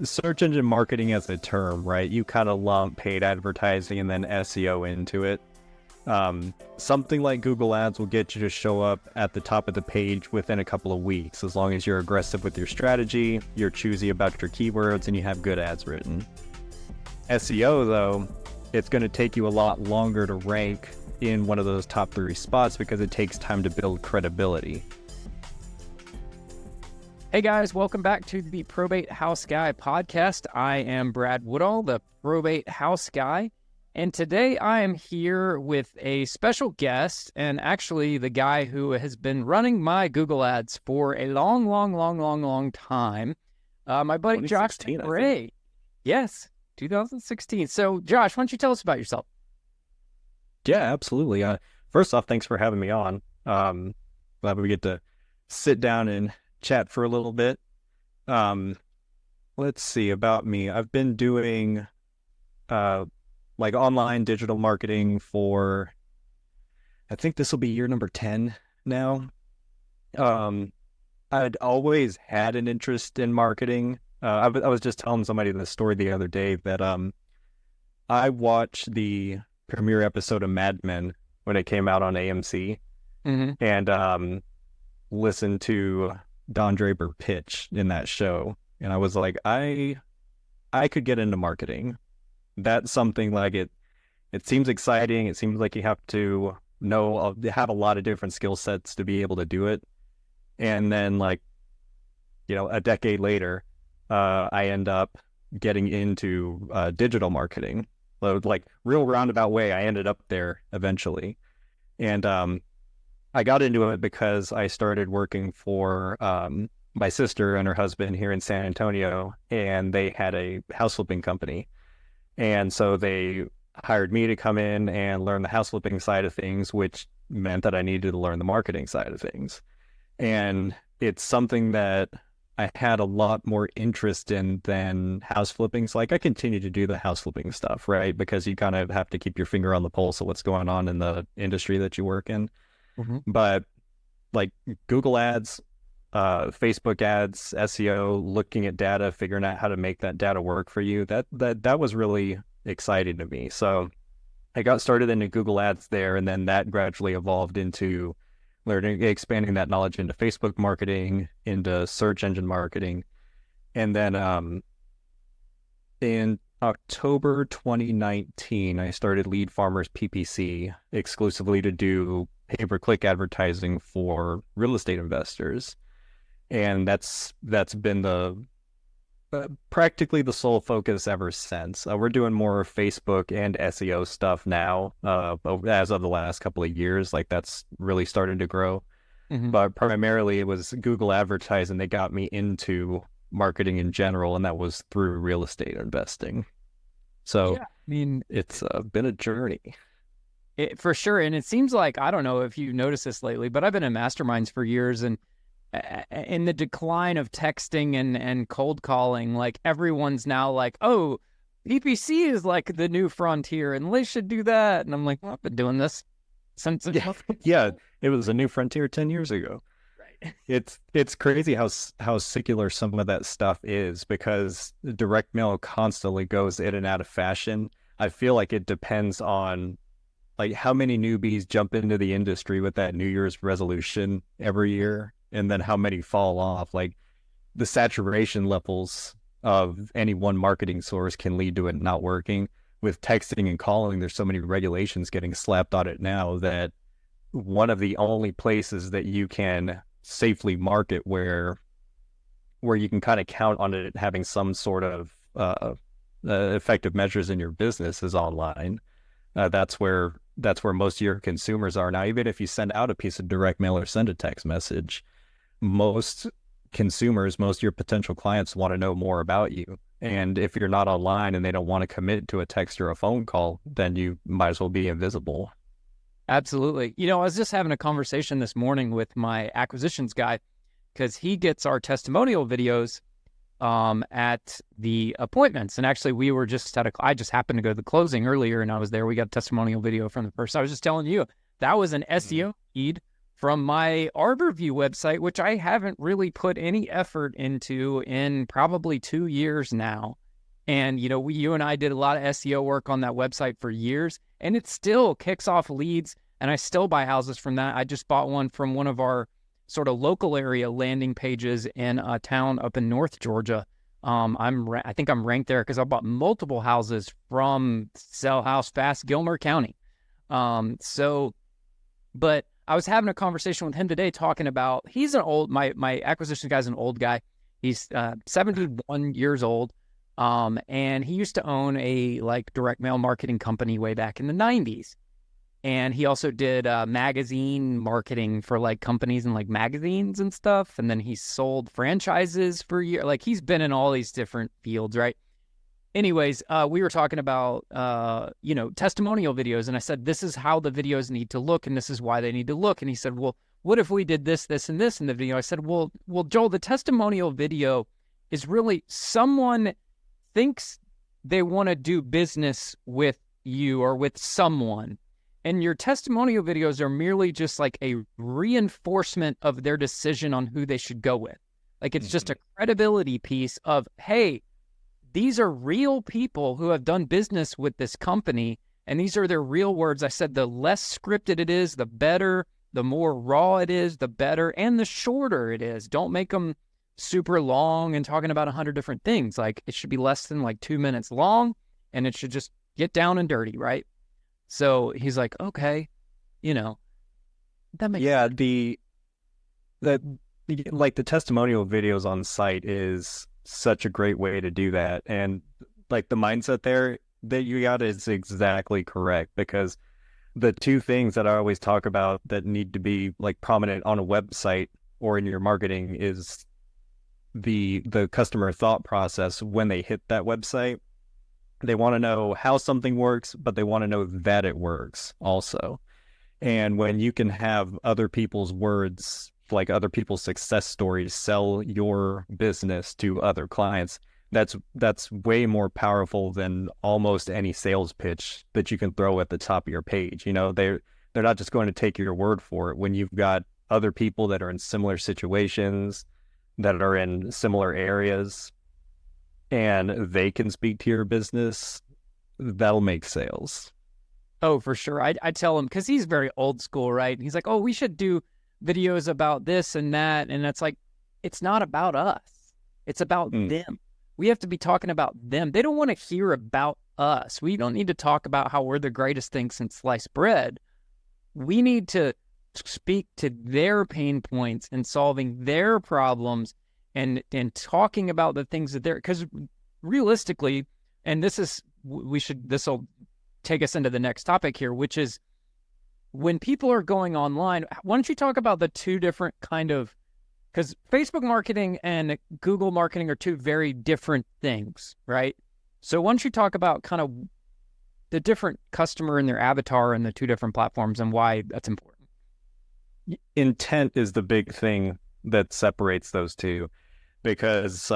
search engine marketing as a term, right? You kind of lump paid advertising and then SEO into it. Something like Google Ads will get you to show up at the top of the page within a couple of weeks, as long as you're aggressive with your strategy, you're choosy about your keywords, and you have good ads written. SEO, though, it's going to take you a lot longer to rank in one of those top 3 spots because it takes time to build credibility. Hey guys, welcome back to the Probate House Guy podcast. I am Brad Woodall, the Probate House Guy, and today I am here with a special guest, and actually the guy who has been running my Google Ads for a long time. My buddy Josh McRay. Yes, 2016. So Josh, why don't you tell us about yourself? Yeah, absolutely. First off, thanks for having me on. Glad we get to sit down and chat for a little bit. Let's see about me. I've been doing like online digital marketing for, I think this will be year number 10 now. I'd always had an interest in marketing. I was just telling somebody this story the other day that I watched the premiere episode of Mad Men when it came out on AMC, and listened to Don Draper pitch in that show, and I was like, I could get into marketing. That's something like it seems exciting. It seems like you have to have a lot of different skill sets to be able to do it. And then, like, a decade later, I end up getting into digital marketing. So, like, real roundabout way, I ended up there eventually. And I got into it because I started working for my sister and her husband here in San Antonio, and they had a house flipping company. And so they hired me to come in and learn the house flipping side of things, which meant that I needed to learn the marketing side of things. And it's something that I had a lot more interest in than house flipping. So, like, I continue to do the house flipping stuff, right? Because you kind of have to keep your finger on the pulse of what's going on in the industry that you work in. But like Google Ads, Facebook ads, SEO, looking at data, figuring out how to make that data work for you, that was really exciting to me. So I got started into Google Ads there, and then that gradually evolved into expanding that knowledge into Facebook marketing, into search engine marketing. And then in October 2019, I started Lead Farmers PPC exclusively to do pay-per-click advertising for real estate investors. And that's been the practically the sole focus ever since. We're doing more Facebook and SEO stuff now, as of the last couple of years. Like, that's really started to grow. But primarily it was Google advertising that got me into marketing in general, and that was through real estate investing. So yeah, I mean, it's been a journey. For sure. And it seems like, I don't know if you've noticed this lately, but I've been in masterminds for years, and in the decline of texting and cold calling, like, everyone's now like, oh, PPC is like the new frontier and they should do that. And I'm like, well, I've been doing this since. Yeah, it was a new frontier 10 years ago. Right. It's crazy how secular some of that stuff is, because direct mail constantly goes in and out of fashion. I feel like it depends on, like, how many newbies jump into the industry with that New Year's resolution every year, and then how many fall off. Like, the saturation levels of any one marketing source can lead to it not working. With texting and calling, there's so many regulations getting slapped on it now that one of the only places that you can safely market where you can kind of count on it having some sort of effective measures in your business is online. That's where most of your consumers are now. Even if you send out a piece of direct mail or send a text message, most consumers, most of your potential clients want to know more about you. And if you're not online and they don't want to commit to a text or a phone call, then you might as well be invisible. Absolutely. I was just having a conversation this morning with my acquisitions guy, because he gets our testimonial videos at the appointments. And actually, we were just I just happened to go to the closing earlier, and I was there. We got a testimonial video from the person. I was just telling you, that was an SEO feed from my ArborView website, which I haven't really put any effort into in probably 2 years now. And, you and I did a lot of SEO work on that website for years, and it still kicks off leads, and I still buy houses from that. I just bought one from one of our sort of local area landing pages in a town up in North Georgia. I think I'm ranked there because I bought multiple houses from Sell House Fast, Gilmer County. But I was having a conversation with him today talking about, he's an old, my acquisition guy's an old guy. He's 71 years old. And he used to own a direct mail marketing company way back in the 90s. And he also did magazine marketing for companies and magazines and stuff. And then he sold franchises for a year. He's been in all these different fields, right? Anyways, we were talking about, testimonial videos. And I said, this is how the videos need to look. And this is why they need to look. And he said, well, what if we did this, this, and this in the video? I said, well, Joel, the testimonial video is really someone thinks they want to do business with you or with someone. And your testimonial videos are merely just a reinforcement of their decision on who they should go with. It's just a credibility piece of, hey, these are real people who have done business with this company, and these are their real words. I said the less scripted it is, the better. The more raw it is, the better. And the shorter it is. Don't make them super long and talking about 100 different things. It should be less than 2 minutes long, and it should just get down and dirty, right? So he's like, okay, that makes sense. The testimonial videos on site is such a great way to do that. And the mindset there that you got is exactly correct, because the two things that I always talk about that need to be prominent on a website or in your marketing is the customer thought process when they hit that website. They want to know how something works, but they want to know that it works also. And when you can have other people's words, other people's success stories, sell your business to other clients, that's way more powerful than almost any sales pitch that you can throw at the top of your page. They're not just going to take your word for it. When you've got other people that are in similar situations, that are in similar areas, and they can speak to your business, that'll make sales. Oh, for sure. I tell him, because he's very old school, right? He's like, oh, we should do videos about this and that. And it's it's not about us. It's about them. We have to be talking about them. They don't want to hear about us. We don't need to talk about how we're the greatest thing since sliced bread. We need to speak to their pain points and solving their problems and talking about the things that they're, because realistically, and this will take us into the next topic here, which is when people are going online, why don't you talk about the two different because Facebook marketing and Google marketing are two very different things, right? So why don't you talk about kind of the different customer and their avatar and the two different platforms and why that's important? Intent is the big thing that separates those two, because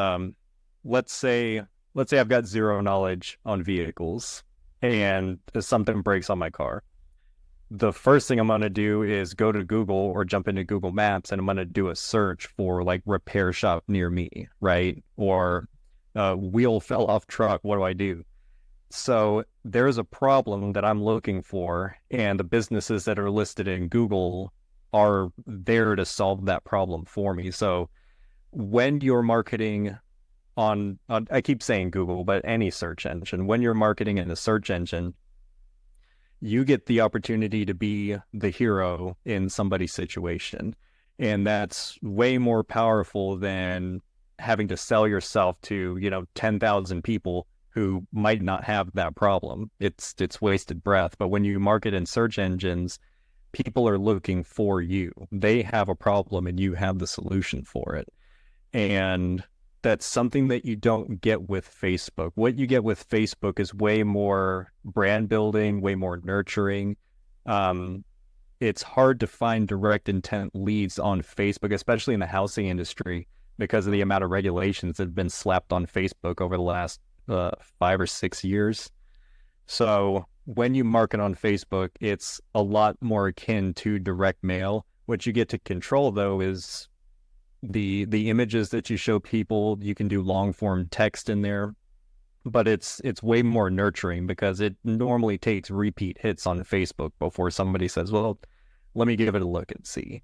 let's say I've got zero knowledge on vehicles and something breaks on my car. The first thing I'm going to do is go to Google or jump into Google Maps, and I'm going to do a search for repair shop near me, right? Or wheel fell off truck. What do I do? So there's a problem that I'm looking for, and the businesses that are listed in Google are there to solve that problem for me. So when you're marketing on I keep saying Google, but any search engine, when you're marketing in a search engine, you get the opportunity to be the hero in somebody's situation. And that's way more powerful than having to sell yourself to, 10,000 people who might not have that problem. It's wasted breath. But when you market in search engines, people are looking for you. They have a problem and you have the solution for it. And that's something that you don't get with Facebook. What you get with Facebook is way more brand building, way more nurturing. It's hard to find direct intent leads on Facebook, especially in the housing industry, because of the amount of regulations that have been slapped on Facebook over the last 5 or 6 years. So when you market on Facebook, it's a lot more akin to direct mail, What you get to control, though, is the images that you show people. You can do long form text in there, but it's way more nurturing because it normally takes repeat hits on Facebook before somebody says, well, let me give it a look and see.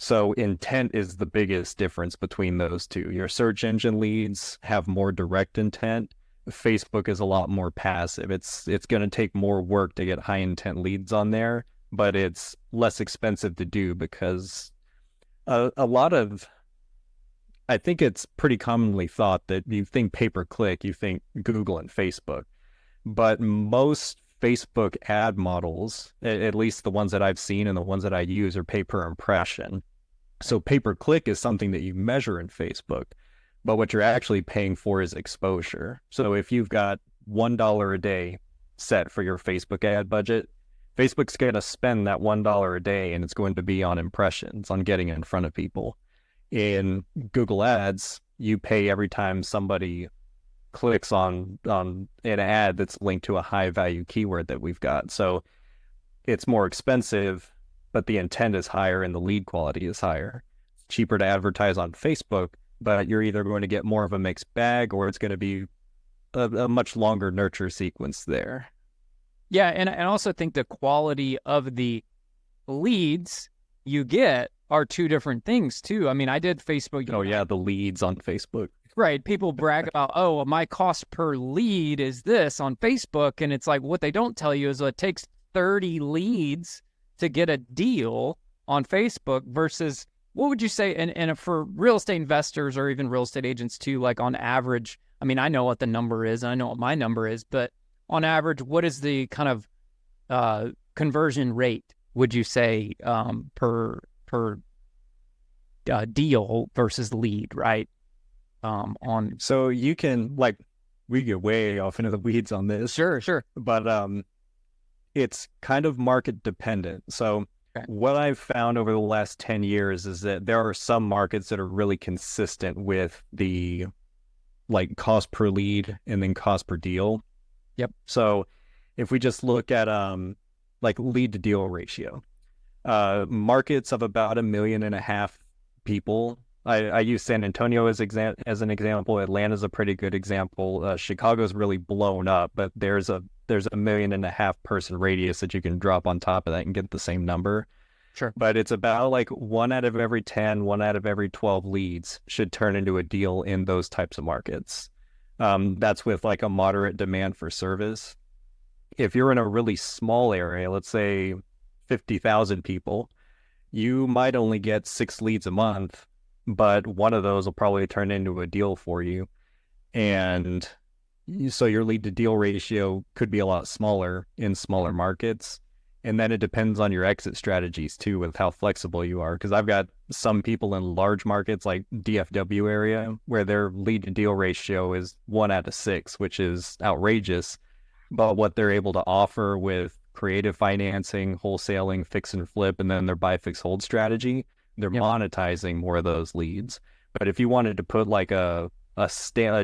So intent is the biggest difference between those two. Your search engine leads have more direct intent. Facebook is a lot more passive. It's going to take more work to get high intent leads on there, but it's less expensive to do because a lot of, I think it's pretty commonly thought that you think pay-per-click, you think Google and Facebook, but most Facebook ad models, at least the ones that I've seen and the ones that I use, are pay per impression. So pay-per-click is something that you measure in Facebook, but what you're actually paying for is exposure. So if you've got $1 a day set for your Facebook ad budget, Facebook's going to spend that $1 a day and it's going to be on impressions, on getting in front of people. In Google Ads, you pay every time somebody clicks on an ad that's linked to a high value keyword that we've got. So it's more expensive, but the intent is higher and the lead quality is higher. It's cheaper to advertise on Facebook, but you're either going to get more of a mixed bag or it's going to be a much longer nurture sequence there. Yeah, and I also think the quality of the leads you get are two different things too. I mean, I did Facebook. Oh yeah, the leads on Facebook. Right. People brag about, oh, my cost per lead is this on Facebook. And it's like, what they don't tell you is it takes 30 leads to get a deal on Facebook versus, what would you say? And for real estate investors or even real estate agents too, like on average, I mean, I know what the number is. I know what my number is, but on average, what is the kind of conversion rate, would you say, per deal versus lead, right? So you can, like, we get way off into the weeds on this. Sure. But it's kind of market dependent. So what I've found over the last 10 years is that there are some markets that are really consistent with the like cost per lead and then cost per deal. Yep. So if we just look at like lead to deal ratio, markets of about 1.5 million people. I use San Antonio as an example. Atlanta's a pretty good example. Chicago's really blown up, but there's a 1.5 million person radius that you can drop on top of that and get the same number. Sure. But it's about like 1 out of every 10, 1 out of every 12 leads should turn into a deal in those types of markets. That's with like a moderate demand for service. If you're in a really small area, let's say 50,000 people, you might only get 6 leads a month, but one of those will probably turn into a deal for you. And so your lead to deal ratio could be a lot smaller in smaller markets. And then it depends on your exit strategies too, with how flexible you are. Because I've got some people in large markets like DFW area where their lead to deal ratio is 1 out of 6, which is outrageous. But what they're able to offer with creative financing, wholesaling, fix and flip, and then their buy, fix, hold strategy, they're monetizing more of those leads. But if you wanted to put like a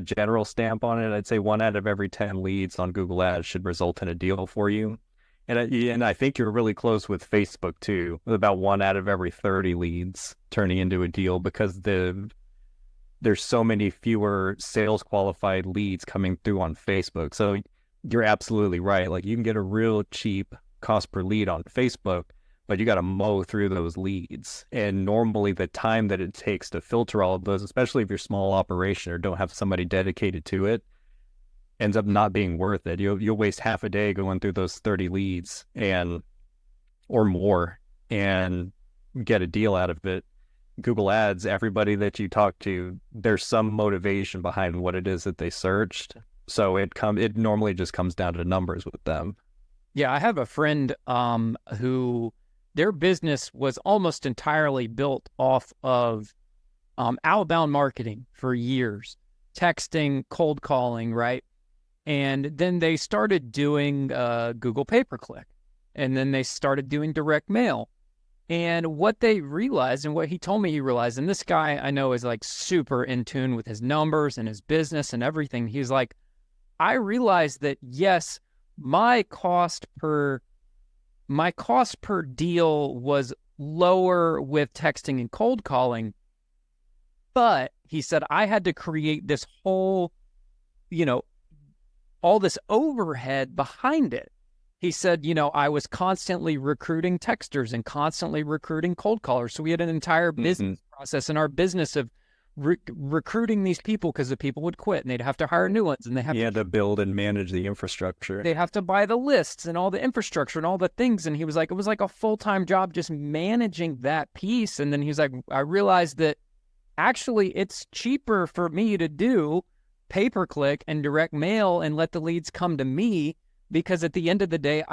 general stamp on it, I'd say 1 out of every 10 leads on Google Ads should result in a deal for you. And I think you're really close with Facebook too, with about 1 out of every 30 leads turning into a deal because there's so many fewer sales qualified leads coming through on Facebook. So you're absolutely right. Like you can get a real cheap cost per lead on Facebook, but you got to mow through those leads. And normally the time that it takes to filter all of those, especially if you're a small operation or don't have somebody dedicated to it, ends up not being worth it. You'll waste half a day going through those 30 leads or more and get a deal out of it. Google Ads, everybody that you talk to, there's some motivation behind what it is that they searched. So it normally just comes down to numbers with them. Yeah, I have a friend who their business was almost entirely built off of outbound marketing for years, texting, cold calling, right? And then they started doing Google pay-per-click, and then they started doing direct mail. And what they realized, and what he told me he realized, and this guy I know is like super in tune with his numbers and his business and everything. He's like, I realized that my cost per deal was lower with texting and cold calling. But he said, I had to create this whole, all this overhead behind it. He said, I was constantly recruiting texters and constantly recruiting cold callers. So we had an entire business process in our business of recruiting these people, because the people would quit and they'd have to hire new ones, and they had to build and manage the infrastructure. They have to buy the lists and all the infrastructure and all the things. And he was like, it was like a full-time job just managing that piece. And then he was like, I realized that actually it's cheaper for me to do pay-per-click and direct mail and let the leads come to me, because at the end of the day,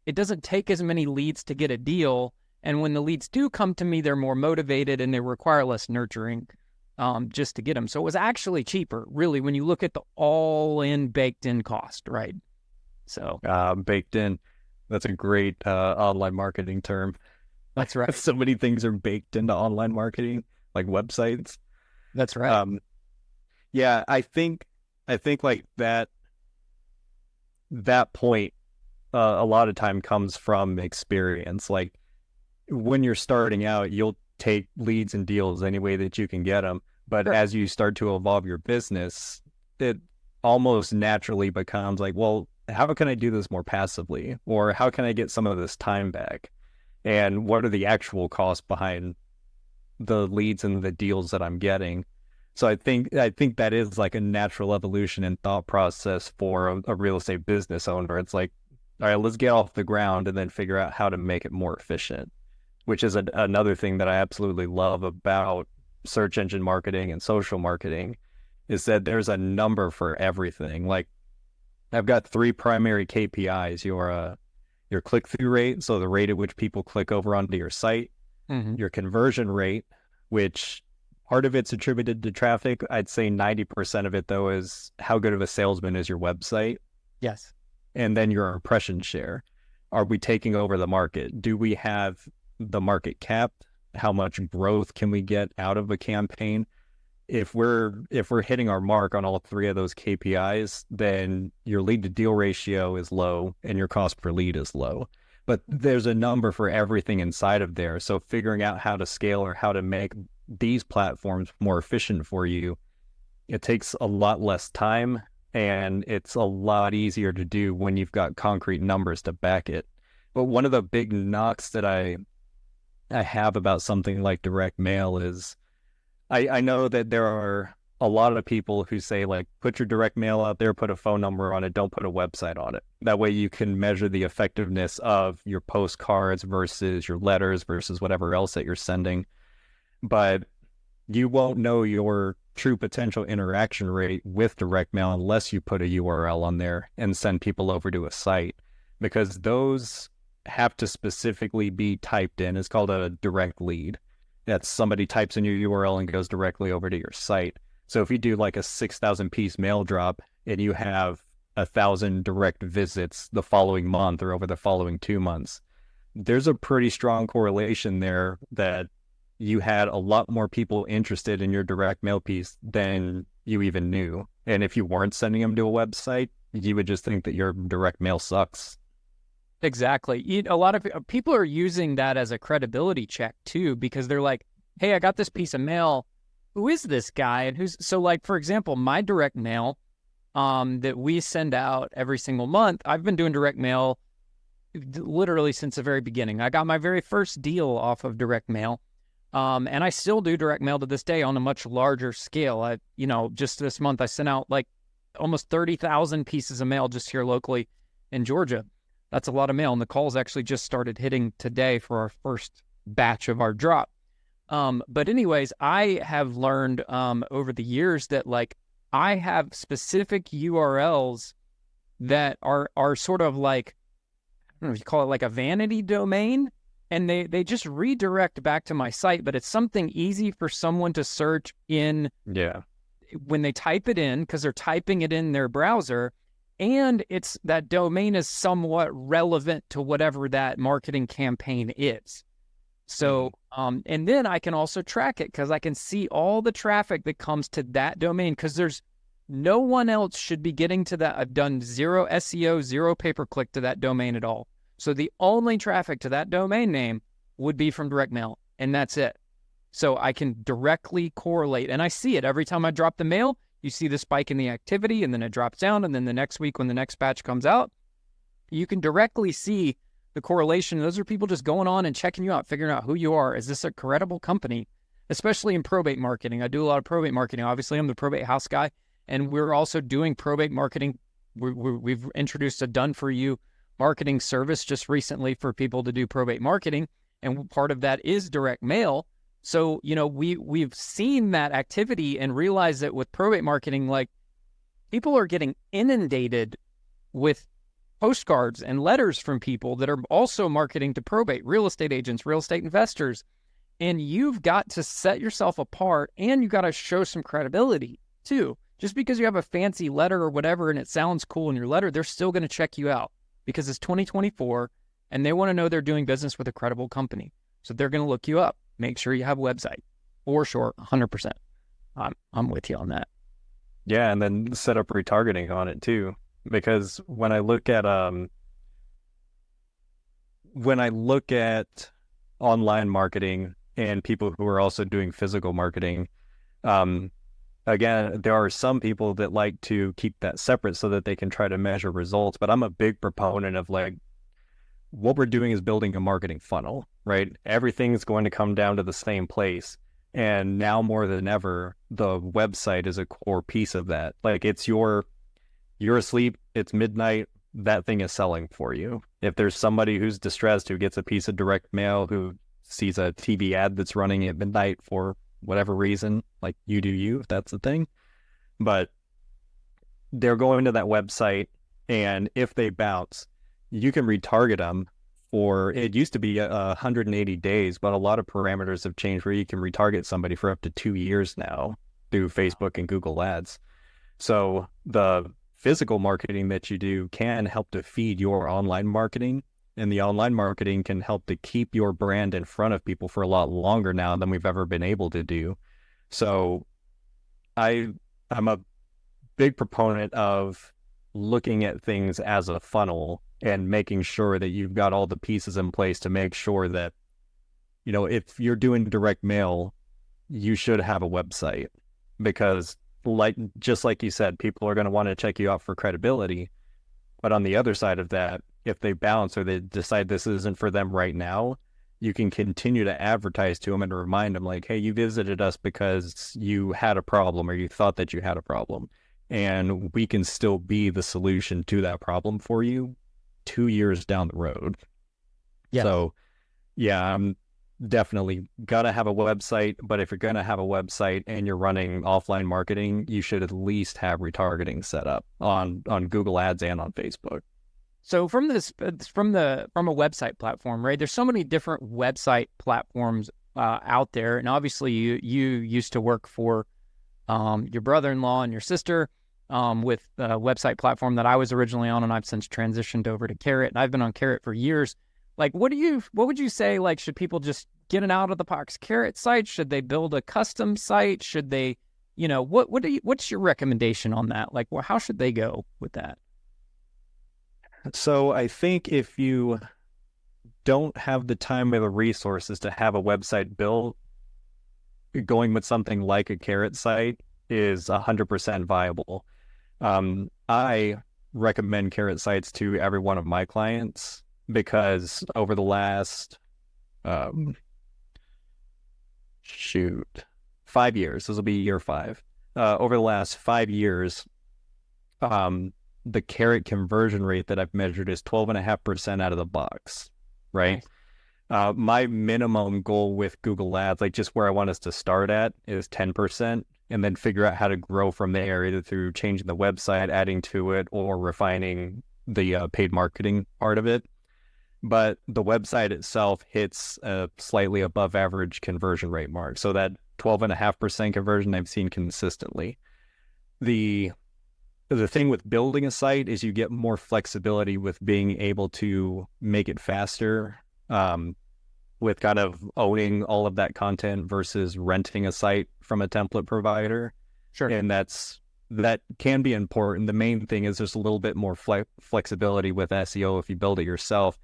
it doesn't take as many leads to get a deal. And when the leads do come to me, they're more motivated and they require less nurturing just to get them. So it was actually cheaper, really, when you look at the all-in baked-in cost, right? So baked in, that's a great online marketing term. That's right. So many things are baked into online marketing, like websites. That's right. Yeah, I think like that point a lot of time comes from experience. Like when you're starting out, you'll take leads and deals any way that you can get them. But Sure. As you start to evolve your business, it almost naturally becomes like, well, how can I do this more passively? Or how can I get some of this time back? And what are the actual costs behind the leads and the deals that I'm getting? So I think that is like a natural evolution and thought process for a real estate business owner. It's like, all right, let's get off the ground and then figure out how to make it more efficient, which is another thing that I absolutely love about search engine marketing and social marketing, is that there's a number for everything. Like I've got 3 primary KPIs: your click-through rate, so the rate at which people click over onto your site, your conversion rate, which part of it's attributed to traffic. I'd say 90% of it, though, is how good of a salesman is your website. Yes. And then your impression share. Are we taking over the market? Do we have the market capped? How much growth can we get out of a campaign? If we're hitting our mark on all 3 of those KPIs, then your lead to deal ratio is low and your cost per lead is low. But there's a number for everything inside of there. So figuring out how to scale or how to make these platforms more efficient for you, it takes a lot less time, and it's a lot easier to do when you've got concrete numbers to back it. But one of the big knocks that I have about something like direct mail is I know that there are a lot of people who say, like, put your direct mail out there, put a phone number on it, don't put a website on it. That way you can measure the effectiveness of your postcards versus your letters versus whatever else that you're sending. But you won't know your true potential interaction rate with direct mail unless you put a URL on there and send people over to a site, because those have to specifically be typed in. It's called a direct lead. That's somebody types in your URL and goes directly over to your site. So if you do like a 6,000 piece mail drop and you have 1,000 direct visits the following month or over the following 2 months, there's a pretty strong correlation there that you had a lot more people interested in your direct mail piece than you even knew. And if you weren't sending them to a website, you would just think that your direct mail sucks. Exactly. A lot of people are using that as a credibility check too, because they're like, hey, I got this piece of mail. Who is this guy? And so like, for example, my direct mail that we send out every single month, I've been doing direct mail literally since the very beginning. I got my very first deal off of direct mail. And I still do direct mail to this day on a much larger scale. Just this month, I sent out like almost 30,000 pieces of mail just here locally in Georgia. That's a lot of mail. And the calls actually just started hitting today for our first batch of our drop. But anyways, I have learned over the years that like I have specific URLs that are sort of like, I don't know if you call it like a vanity domain. And they just redirect back to my site, but it's something easy for someone to search in when they type it in, because they're typing it in their browser, and it's that domain is somewhat relevant to whatever that marketing campaign is. So, and then I can also track it because I can see all the traffic that comes to that domain, because there's no one else should be getting to that. I've done 0 SEO, 0 pay-per-click to that domain at all. So the only traffic to that domain name would be from direct mail, and that's it. So I can directly correlate, and I see it every time I drop the mail. You see the spike in the activity, and then it drops down, and then the next week when the next batch comes out, you can directly see the correlation. Those are people just going on and checking you out, figuring out who you are. Is this a credible company? Especially in probate marketing. I do a lot of probate marketing. Obviously, I'm the probate house guy, and we're also doing probate marketing. We've introduced a done-for-you marketing service just recently for people to do probate marketing, and part of that is direct mail. So, we've seen that activity and realized that with probate marketing, like, people are getting inundated with postcards and letters from people that are also marketing to probate, real estate agents, real estate investors. And you've got to set yourself apart, and you got to show some credibility too. Just because you have a fancy letter or whatever and it sounds cool in your letter, they're still going to check you out because it's 2024 and they want to know they're doing business with a credible company. So they're going to look you up. Make sure you have a website. For sure, 100%. I'm with you on that. Yeah, and then set up retargeting on it too. Because when I look at online marketing and people who are also doing physical marketing, again, there are some people that like to keep that separate so that they can try to measure results. But I'm a big proponent of, like, what we're doing is building a marketing funnel, right? Everything's going to come down to the same place. And now more than ever, the website is a core piece of that. Like, you're asleep, it's midnight, that thing is selling for you. If there's somebody who's distressed, who gets a piece of direct mail, who sees a TV ad that's running at midnight for whatever reason, like, you do you, if that's the thing. But they're going to that website, and if they bounce, you can retarget them for, it used to be 180 days, but a lot of parameters have changed where you can retarget somebody for up to 2 years now through Facebook and Google Ads. So the physical marketing that you do can help to feed your online marketing, and the online marketing can help to keep your brand in front of people for a lot longer now than we've ever been able to do. So I'm a big proponent of looking at things as a funnel and making sure that you've got all the pieces in place to make sure that, if you're doing direct mail, you should have a website, because just like you said, people are going to want to check you out for credibility. But on the other side of that, if they bounce or they decide this isn't for them right now, you can continue to advertise to them and remind them, like, hey, you visited us because you had a problem or you thought that you had a problem. And we can still be the solution to that problem for you 2 years down the road. Yeah. So, yeah, I'm definitely gotta have a website, but if you're gonna have a website and you're running offline marketing, you should at least have retargeting set up on Google Ads and on Facebook. So from a website platform, right? There's so many different website platforms out there, and obviously you used to work for your brother-in-law and your sister with a website platform that I was originally on, and I've since transitioned over to Carrot, and I've been on Carrot for years. Like, what would you say, like, should people just get an out-of-the-box Carrot site? Should they build a custom site? Should they, what's your recommendation on that? Like, well, how should they go with that? So I think if you don't have the time or the resources to have a website built, going with something like a Carrot site is 100% viable. I recommend Carrot sites to every one of my clients, because over the last 5 years, this will be year 5. Over the last 5 years, the Carrot conversion rate that I've measured is 12.5% out of the box, right? My minimum goal with Google Ads, like just where I want us to start at, is 10%, and then figure out how to grow from there, either through changing the website, adding to it, or refining the paid marketing part of it. But the website itself hits a slightly above average conversion rate mark. So that 12.5% conversion I've seen consistently. The thing with building a site is you get more flexibility with being able to make it faster, with kind of owning all of that content versus renting a site from a template provider. Sure. And that can be important. The main thing is there's a little bit more flexibility with SEO if you build it yourself.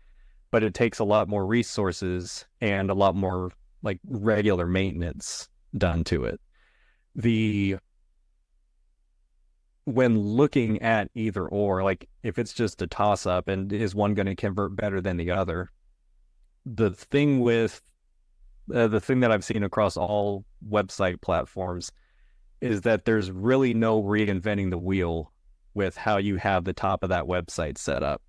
but it takes a lot more resources and a lot more like regular maintenance done to it. When looking at either or, like if it's just a toss up and is one going to convert better than the other, the thing that I've seen across all website platforms is that there's really no reinventing the wheel with how you have the top of that website set up.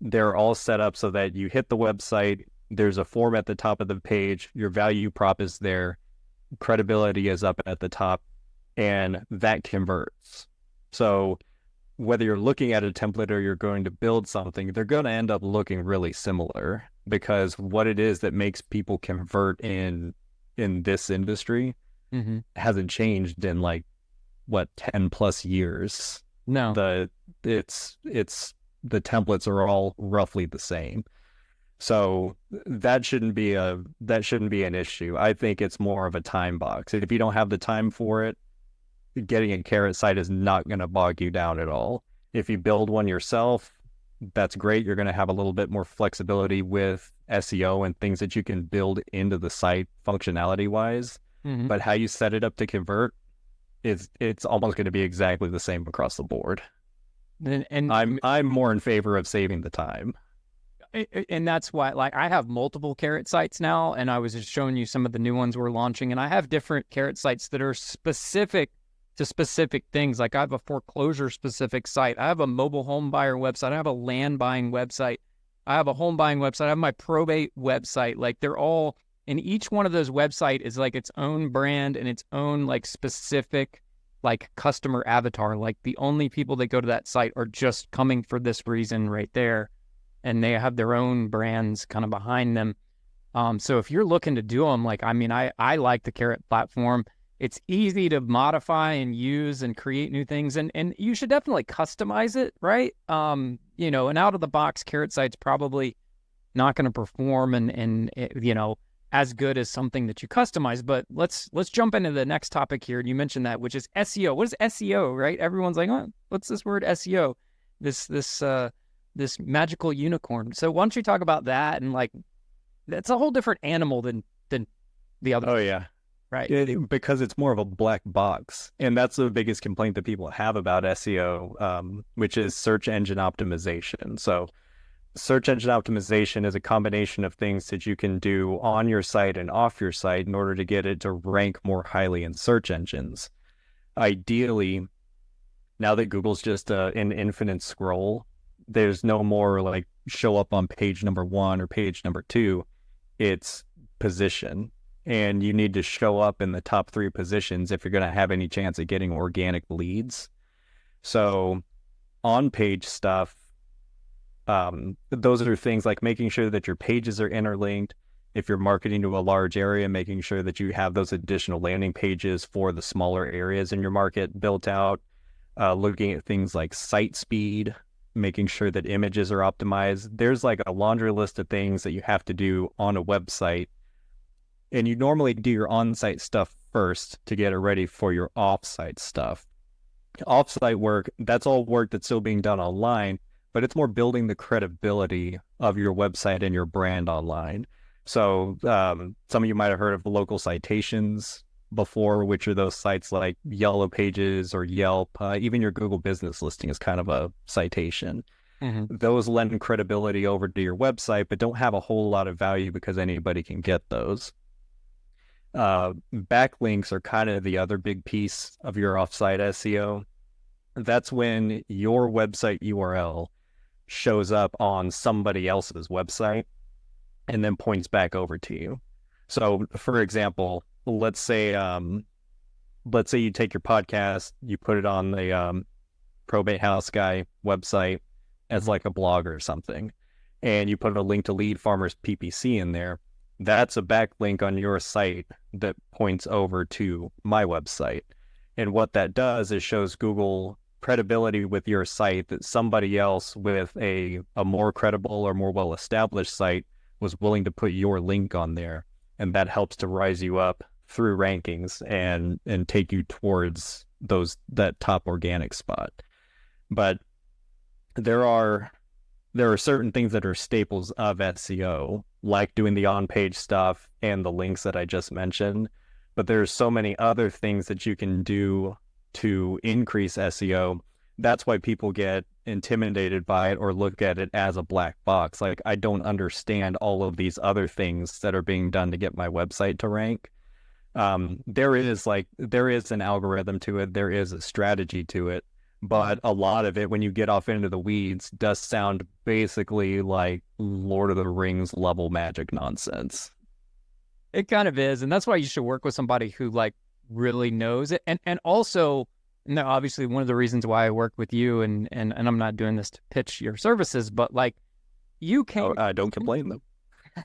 They're all set up so that you hit the website, there's a form at the top of the page, your value prop is there, credibility is up at the top, and that converts. So whether you're looking at a template or you're going to build something, they're going to end up looking really similar, because what it is that makes people convert in this industry hasn't changed in like 10 plus years. No. The templates are all roughly the same. So that shouldn't be an issue. I think it's more of a time box. If you don't have the time for it, getting a carrot site is not going to bog you down at all. If you build one yourself, that's great. You're going to have a little bit more flexibility with SEO and things that you can build into the site functionality wise. But how you set it up to convert, it's almost going to be exactly the same across the board. And I'm more in favor of saving the time. And that's why, like, I have multiple carrot sites now, and I was just showing you some of the new ones we're launching, and I have different carrot sites that are specific to specific things. Like I have a foreclosure specific site. I have a mobile home buyer website. I have a land buying website. I have a home buying website. I have my probate website. Like they're all, and each one of those website is like its own brand and its own like specific like customer avatar. Like the only people that go to that site are just coming for this reason right there. And they have their own brands kind of behind them. So if you're looking to do them, like, I mean, I like the Carrot platform. It's easy to modify and use and create new things. And you should definitely customize it, right? You know, an out of the box Carrot site's probably not going to perform and you know, as good as something that you customize. But let's jump into the next topic here. You mentioned that, which is SEO. What is SEO, right? Everyone's like, oh, what's this word SEO? This magical unicorn. So why don't you talk about that? And like, that's a whole different animal than the other. Oh yeah. Right. Because it's more of a black box. And that's the biggest complaint that people have about SEO, which is search engine optimization. So search engine optimization is a combination of things that you can do on your site and off your site in order to get it to rank more highly in search engines. Ideally, now that Google's just an infinite scroll, there's no more like show up on page number 1 or page number 2. It's position. And you need to show up in the top 3 positions if you're going to have any chance at getting organic leads. So on-page stuff, those are things like making sure that your pages are interlinked. If you're marketing to a large area, making sure that you have those additional landing pages for the smaller areas in your market built out. Looking at things like site speed, making sure that images are optimized. There's like a laundry list of things that you have to do on a website. And you normally do your on-site stuff first to get it ready for your off-site stuff. Off-site work, that's all work that's still being done online, but it's more building the credibility of your website and your brand online. So some of you might have heard of local citations before, which are those sites like Yellow Pages or Yelp. Even your Google business listing is kind of a citation. Those lend credibility over to your website, but don't have a whole lot of value because anybody can get those. Backlinks are kind of the other big piece of your offsite SEO. That's when your website URL shows up on somebody else's website and then points back over to you. So for example, let's say you take your podcast, you put it on the Probate House Guy website as like a blog or something, and you put a link to Lead Farmers PPC in there. That's a backlink on your site that points over to my website. And what that does is shows Google credibility with your site that somebody else with a more credible or more well-established site was willing to put your link on there. And that helps to rise you up through rankings and take you towards that top organic spot. But there are there are certain things that are staples of SEO, like doing the on-page stuff and the links that I just mentioned. But there's so many other things that you can do to increase SEO. That's why people get intimidated by it or look at it as a black box. Like, I don't understand all of these other things that are being done to get my website to rank. There is an algorithm to it. There is a strategy to it. But a lot of it, when you get off into the weeds, does sound basically like Lord of the Rings level magic nonsense. It kind of is. And that's why you should work with somebody who like really knows it. And also, no, obviously one of the reasons why I work with you, and I'm not doing this to pitch your services, but like you can. I don't complain though.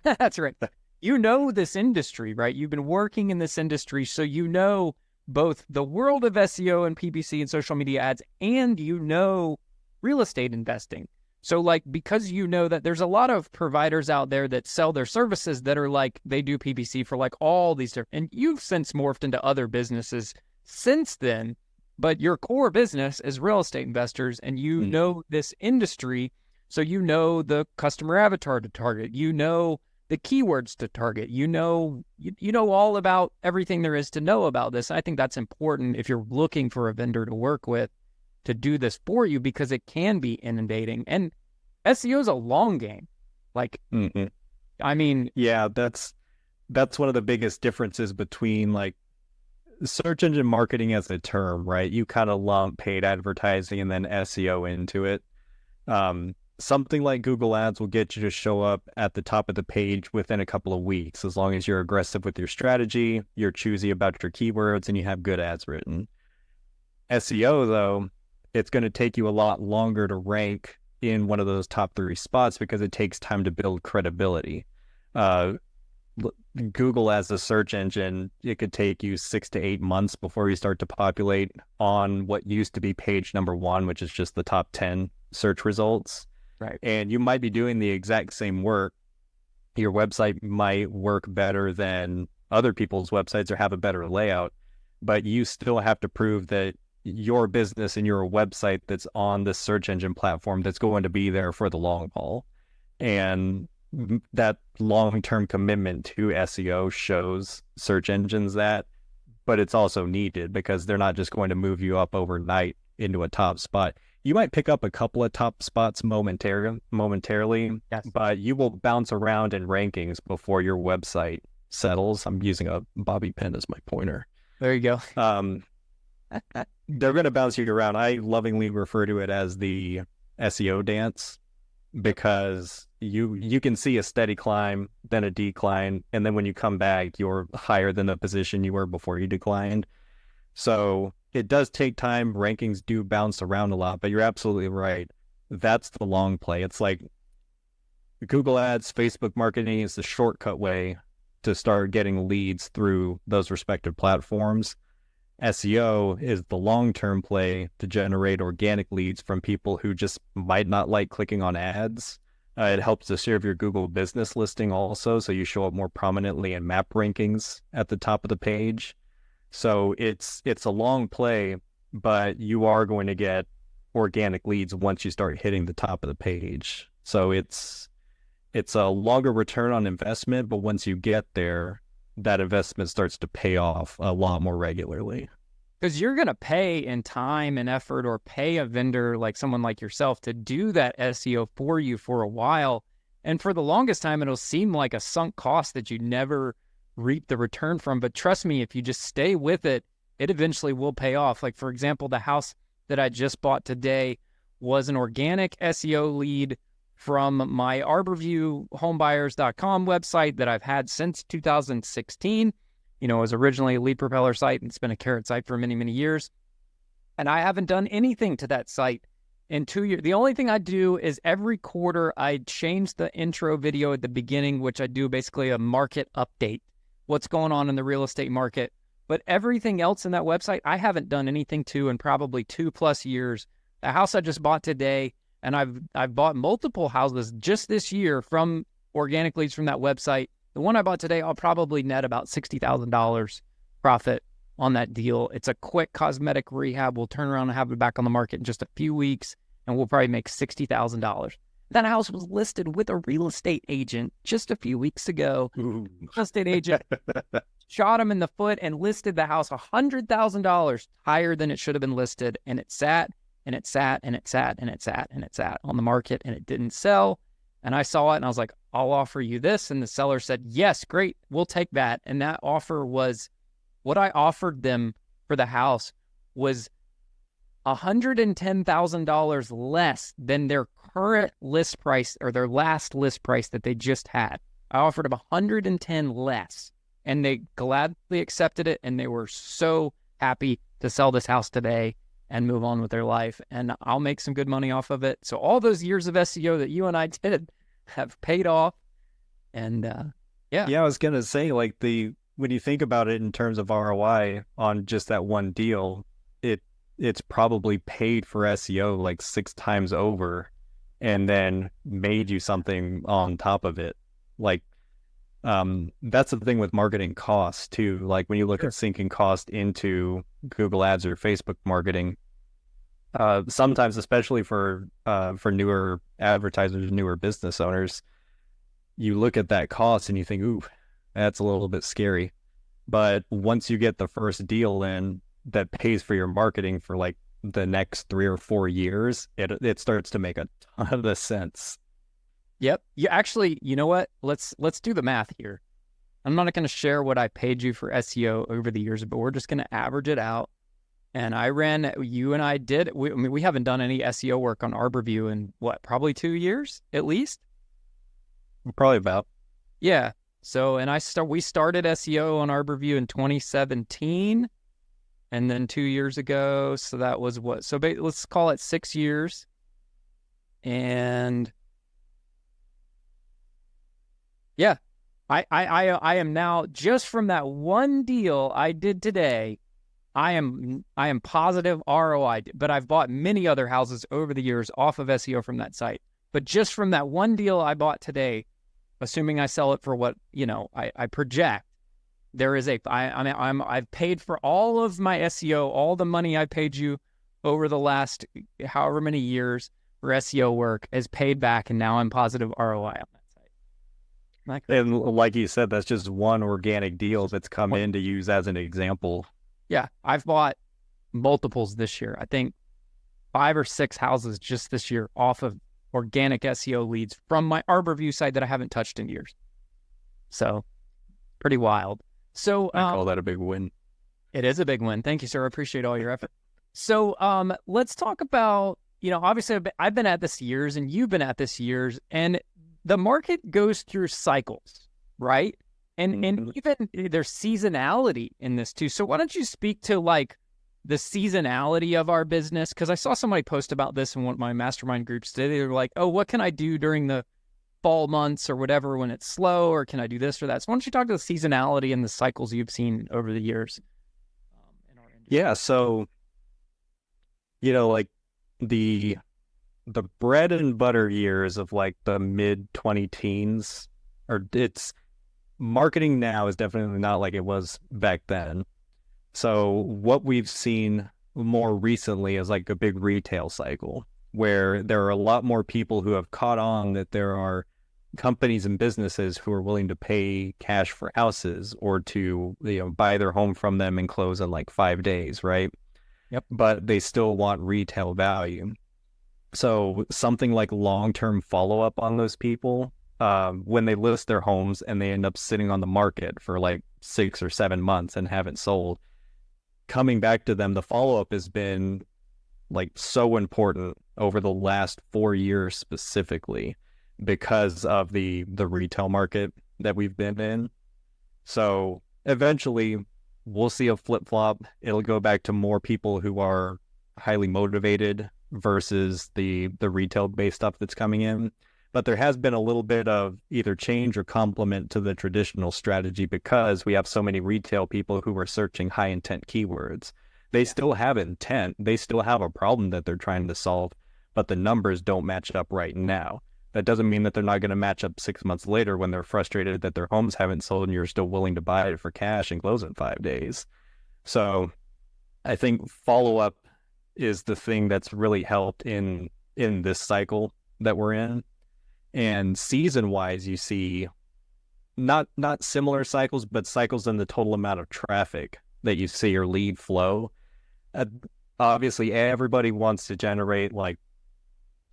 That's right. You know this industry, right? You've been working in this industry, so you know both the world of SEO and PPC and social media ads, and you know real estate investing. So like, because you know that there's a lot of providers out there that sell their services that are like, they do PPC for like all these different, and you've since morphed into other businesses since then, but your core business is real estate investors, and you know this industry. So you know the customer avatar to target, you know the keywords to target, you know all about everything there is to know about this. I think that's important if you're looking for a vendor to work with to do this for you, because it can be inundating. And SEO is a long game. Like, I mean, yeah, that's one of the biggest differences between like search engine marketing as a term, right? You kind of lump paid advertising and then SEO into it. Something like Google Ads will get you to show up at the top of the page within a couple of weeks, as long as you're aggressive with your strategy, you're choosy about your keywords, and you have good ads written. SEO, though, it's going to take you a lot longer to rank in one of those top 3 spots because it takes time to build credibility. Google as a search engine, it could take you 6 to 8 months before you start to populate on what used to be page number 1, which is just the top 10 search results. Right. And you might be doing the exact same work. Your website might work better than other people's websites or have a better layout, but you still have to prove that your business and your website that's on the search engine platform that's going to be there for the long haul. And that long-term commitment to SEO shows search engines that, but it's also needed because they're not just going to move you up overnight into a top spot. You might pick up a couple of top spots momentarily, yes, but you will bounce around in rankings before your website settles. I'm using a bobby pin as my pointer. There you go. They're going to bounce you around. I lovingly refer to it as the SEO dance, because you can see a steady climb, then a decline, and then when you come back, you're higher than the position you were before you declined. So it does take time. Rankings do bounce around a lot, but you're absolutely right. That's the long play. It's like Google Ads, Facebook marketing is the shortcut way to start getting leads through those respective platforms. SEO is the long-term play to generate organic leads from people who just might not like clicking on ads. It helps to serve your Google business listing also, so you show up more prominently in map rankings at the top of the page. So it's a long play, but you are going to get organic leads once you start hitting the top of the page. So it's a longer return on investment, but once you get there, that investment starts to pay off a lot more regularly. Because you're going to pay in time and effort, or pay a vendor like someone like yourself to do that SEO for you for a while. And for the longest time, it'll seem like a sunk cost that you never reap the return from. But trust me, if you just stay with it, it eventually will pay off. Like, for example, the house that I just bought today was an organic SEO lead from my arborviewhomebuyers.com website that I've had since 2016. It was originally a lead propeller site, and it's been a carrot site for many, many years. And I haven't done anything to that site in 2 years. The only thing I do is every quarter I change the intro video at the beginning, which I do basically a market update, what's going on in the real estate market. But everything else in that website, I haven't done anything to in probably 2+ years. The house I just bought today, and I've bought multiple houses just this year from organic leads from that website. The one I bought today, I'll probably net about $60,000 profit on that deal. It's a quick cosmetic rehab. We'll turn around and have it back on the market in just a few weeks, and we'll probably make $60,000. That house was listed with a real estate agent just a few weeks ago. Ooh. Real estate agent shot him in the foot and listed the house $100,000 higher than it should have been listed. And it sat and it sat and it sat and it sat and it sat on the market and it didn't sell. And I saw it and I was like, I'll offer you this. And the seller said, yes, great, we'll take that. And that offer was, what I offered them for the house was $110,000 less than their current list price or their last list price that they just had. I offered them 110 less, and they gladly accepted it, and they were so happy to sell this house today and move on with their life, and I'll make some good money off of it. So all those years of SEO that you and I did have paid off, and Yeah, I was gonna say, like, when you think about it in terms of ROI on just that one deal, it's probably paid for SEO like 6 times over and then made you something on top of it. Like, that's the thing with marketing costs too. Like when you look at sinking cost into Google Ads or Facebook marketing, sometimes, especially for newer advertisers, newer business owners, you look at that cost and you think, ooh, that's a little bit scary. But once you get the first deal in that pays for your marketing for like the next 3 or 4 years, it starts to make a ton of sense. Yep. You actually, you know what? Let's do the math here. I'm not going to share what I paid you for SEO over the years, but we're just going to average it out. And you and I did, we haven't done any SEO work on Arborview in probably 2 years at least? Probably about. Yeah. So, and we started SEO on Arborview in 2017. And then 2 years ago, so that was what? So let's call it 6 years. And yeah, I am now, just from that one deal I did today, I am positive ROI. But I've bought many other houses over the years off of SEO from that site. But just from that one deal I bought today, assuming I sell it for what I project, there is I've paid for all of my SEO, all the money I paid you over the last however many years for SEO work is paid back, and now I'm positive ROI on that site. And like you said, that's just one organic deal that's come in to use as an example. Yeah, I've bought multiples this year. I think 5 or 6 houses just this year off of organic SEO leads from my Arborview site that I haven't touched in years. So pretty wild. So I call that a big win. It is a big win. Thank you, sir. I appreciate all your effort. So let's talk about, obviously I've been at this years and you've been at this years, and the market goes through cycles, right? And even there's seasonality in this too. So why don't you speak to like the seasonality of our business? Because I saw somebody post about this in one of my mastermind groups today. They were like, oh, what can I do during the fall months or whatever when it's slow, or can I do this or that? So why don't you talk to the seasonality and the cycles you've seen over the years in our industry? Yeah, so like the bread and butter years of like the mid 20 teens, or it's marketing now is definitely not like it was back then. So what we've seen more recently is like a big retail cycle where there are a lot more people who have caught on that there are companies and businesses who are willing to pay cash for houses or to buy their home from them and close in like 5 days, right? Yep. But they still want retail value. So something like long-term follow-up on those people, when they list their homes and they end up sitting on the market for like 6 or 7 months and haven't sold, coming back to them, the follow-up has been like so important over the last 4 years specifically because of the retail market that we've been in. So eventually we'll see a flip-flop. It'll go back to more people who are highly motivated versus the retail-based stuff that's coming in. But there has been a little bit of either change or complement to the traditional strategy because we have so many retail people who are searching high-intent keywords. They still have intent. They still have a problem that they're trying to solve, but the numbers don't match up right now. That doesn't mean that they're not going to match up 6 months later when they're frustrated that their homes haven't sold and you're still willing to buy it for cash and close in 5 days. So I think follow-up is the thing that's really helped in this cycle that we're in. And season-wise, you see not similar cycles, but cycles in the total amount of traffic that you see or lead flow. Uh, Obviously, everybody wants to generate like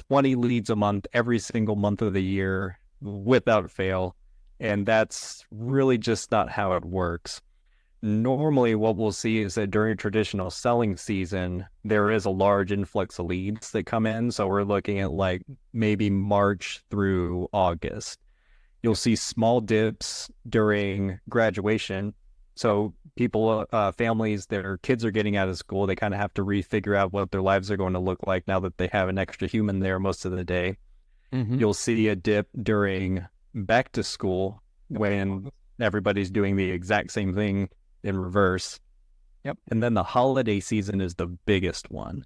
20 leads a month every single month of the year without fail. And that's really just not how it works. Normally, what we'll see is that during traditional selling season, there is a large influx of leads that come in. So we're looking at like maybe March through August. You'll see small dips during graduation. So people, families, their kids are getting out of school. They kind of have to refigure out what their lives are going to look like now that they have an extra human there most of the day. You'll see a dip during back to school when everybody's doing the exact same thing in reverse. Yep. And then the holiday season is the biggest one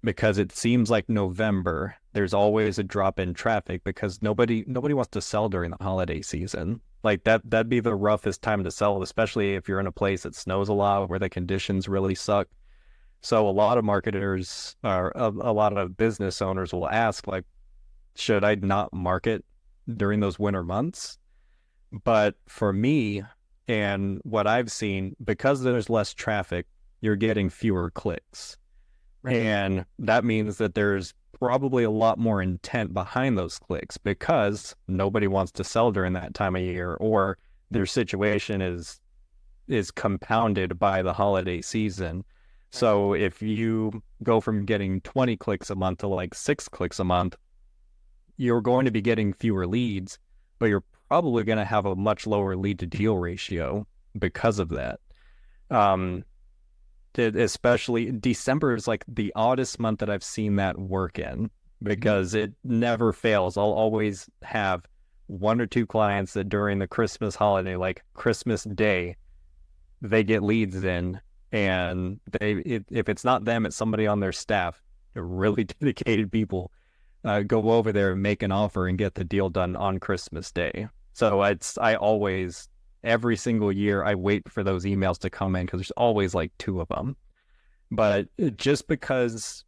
because it seems like November, there's always a drop in traffic because nobody wants to sell during the holiday season. Like that'd be the roughest time to sell, especially if you're in a place that snows a lot where the conditions really suck. So a lot of marketers or a lot of business owners will ask, like, should I not market during those winter months? But for me and what I've seen, because there's less traffic, you're getting fewer clicks. Right. And that means that there's probably a lot more intent behind those clicks because nobody wants to sell during that time of year, or their situation is compounded by the holiday season. So if you go from getting 20 clicks a month to like 6 clicks a month, you're going to be getting fewer leads, but you're probably going to have a much lower lead to deal ratio because of that. Especially December is like the oddest month that I've seen that work in because it never fails. I'll always have 1 or 2 clients that during the Christmas holiday, like Christmas Day, they get leads in, and if it's not them, it's somebody on their staff. They're really dedicated people. Go over there and make an offer and get the deal done on Christmas Day. So I always, every single year, I wait for those emails to come in because there's always like 2 of them. But just because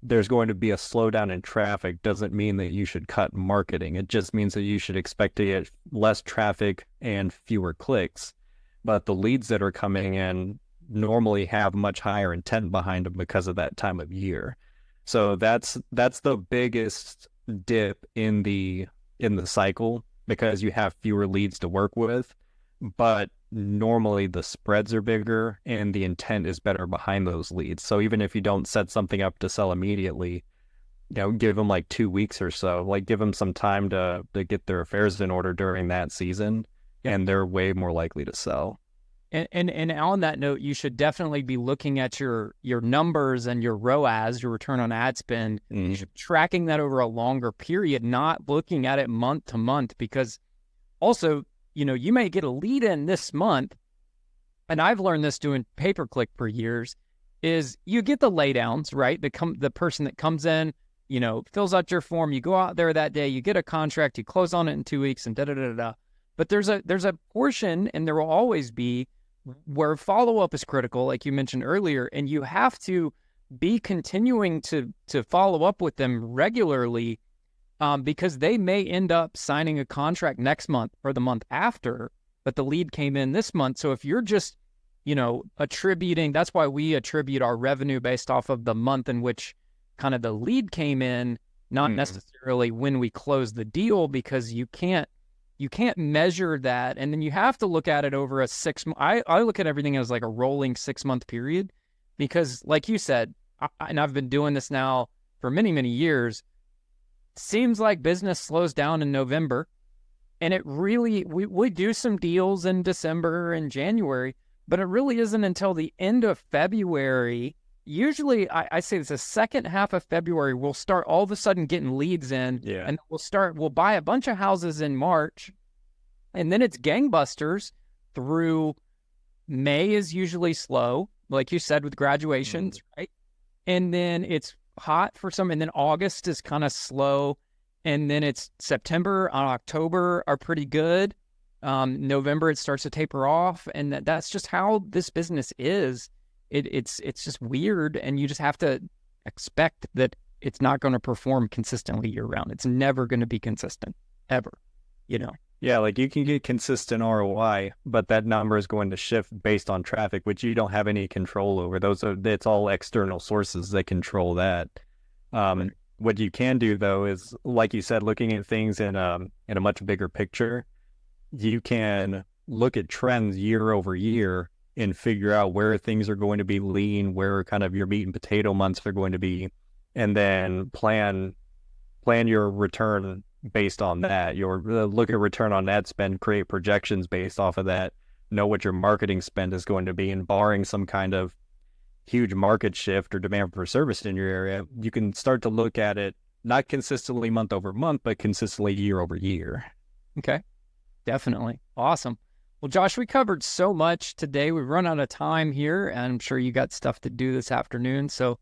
there's going to be a slowdown in traffic doesn't mean that you should cut marketing. It just means that you should expect to get less traffic and fewer clicks. But the leads that are coming in normally have much higher intent behind them because of that time of year. So that's the biggest dip in the cycle because you have fewer leads to work with, but normally the spreads are bigger and the intent is better behind those leads. So even if you don't set something up to sell immediately, give them like 2 weeks or so, like give them some time to get their affairs in order during that season, and they're way more likely to sell. And on that note, you should definitely be looking at your numbers and your ROAS, your return on ad spend, tracking that over a longer period, not looking at it month to month, because also, you may get a lead in this month, and I've learned this doing pay-per-click for years, is you get the laydowns, right? The person that comes in, fills out your form, you go out there that day, you get a contract, you close on it in 2 weeks, and da-da-da-da-da. But there's a portion, and there will always be, where follow-up is critical, like you mentioned earlier, and you have to be continuing to follow up with them regularly because they may end up signing a contract next month or the month after, but the lead came in this month. So if you're just, attributing, that's why we attribute our revenue based off of the month in which kind of the lead came in, not necessarily when we close the deal, because you can't measure that. And then you have to look at it over a 6 month. I look at everything as like a rolling 6 month period, because like you said, and I've been doing this now for many, many years, seems like business slows down in November. And it really, we do some deals in December and January, but it really isn't until the end of February. Usually I say it's the second half of February, we'll start all of a sudden getting leads in, and we'll buy a bunch of houses in March, and then it's gangbusters through May is usually slow, like you said, with graduations, right? And then it's hot for some, and then August is kind of slow, and then it's September and October are pretty good. November, it starts to taper off, and that's just how this business is. It's just weird, and you just have to expect that it's not going to perform consistently year round. It's never going to be consistent, ever, you know? Yeah, like you can get consistent ROI, but that number is going to shift based on traffic, which you don't have any control over. It's all external sources that control that. What you can do though is, like you said, looking at things in a much bigger picture. You can look at trends year over year and figure out where things are going to be lean, where kind of your meat and potato months are going to be, and then plan your return based on that. Look at return on ad spend, create projections based off of that, know what your marketing spend is going to be, and barring some kind of huge market shift or demand for service in your area, you can start to look at it not consistently month over month, but consistently year over year. Okay, definitely. Awesome. Well, Josh, we covered so much today. We've run out of time here, and I'm sure you got stuff to do this afternoon, so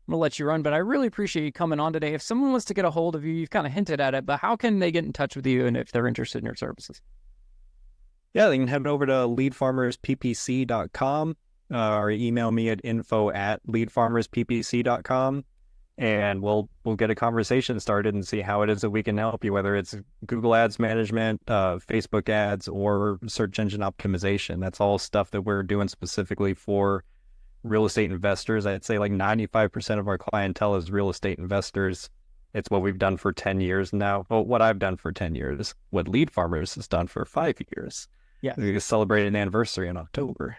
I'm going to let you run, but I really appreciate you coming on today. If someone wants to get a hold of you, you've kind of hinted at it, but how can they get in touch with you and if they're interested in your services? Yeah, they can head over to leadfarmersppc.com or email me at info@leadfarmersppc.com, and we'll get a conversation started and see how it is that we can help you, whether it's Google Ads management, Facebook ads, or search engine optimization. That's all stuff that we're doing specifically for real estate investors. I'd say like 95% of our clientele is real estate investors. It's what we've done for 10 years now. Well, what I've done for 10 years, what Lead Farmers has done for 5 years. Yeah. We celebrated an anniversary in October.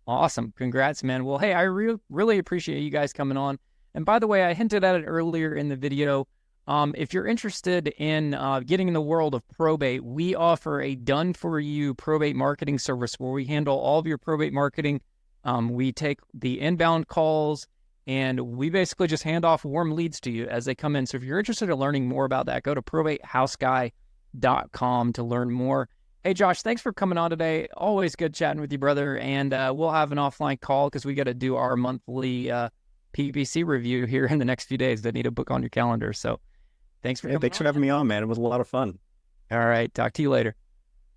Awesome. Congrats, man. Well, hey, I really appreciate you guys coming on. And by the way, I hinted at it earlier in the video. If you're interested in getting in the world of probate, we offer a done-for-you probate marketing service where we handle all of your probate marketing. We take the inbound calls, and we basically just hand off warm leads to you as they come in. So if you're interested in learning more about that, go to probatehouseguy.com to learn more. Hey, Josh, thanks for coming on today. Always good chatting with you, brother. And we'll have an offline call because we got to do our monthly PPC review here in the next few days that need a book on your calendar. So thanks for coming Thanks for having me on, man. It was a lot of fun. All right. Talk to you later.